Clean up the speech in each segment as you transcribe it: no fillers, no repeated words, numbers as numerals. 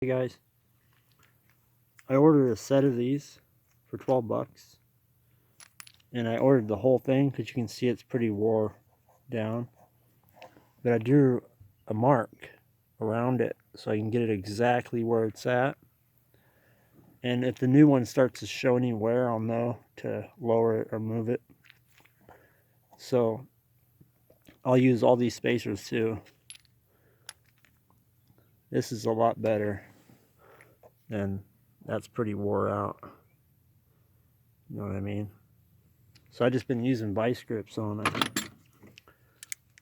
Hey guys, I ordered a set of these for 12 bucks, and I ordered the whole thing because you can see it's pretty wore down, but I drew a mark around it so I can get it exactly where it's at, and if the new one starts to show any wear, I'll know to lower it or move it. So I'll use all these spacers too. This is a lot better, and that's pretty wore out. You know what I mean? So I just been using vice grips on it.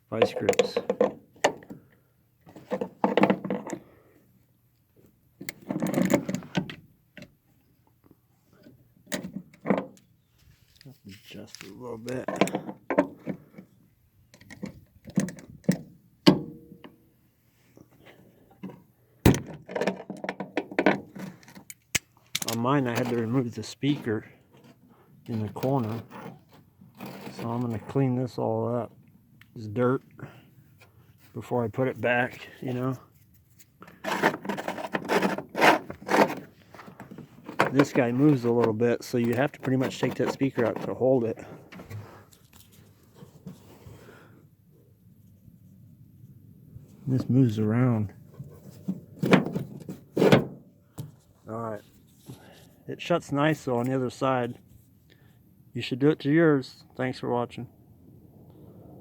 Vice grips. Just a little bit. On mine, I had to remove the speaker in the corner, so I'm going to clean this all up. It's dirt before I put it back, you know. This guy moves a little bit, so you have to pretty much take that speaker out to hold it. This moves around. Alright. It shuts nice though on the other side. You should do it to yours. Thanks for watching.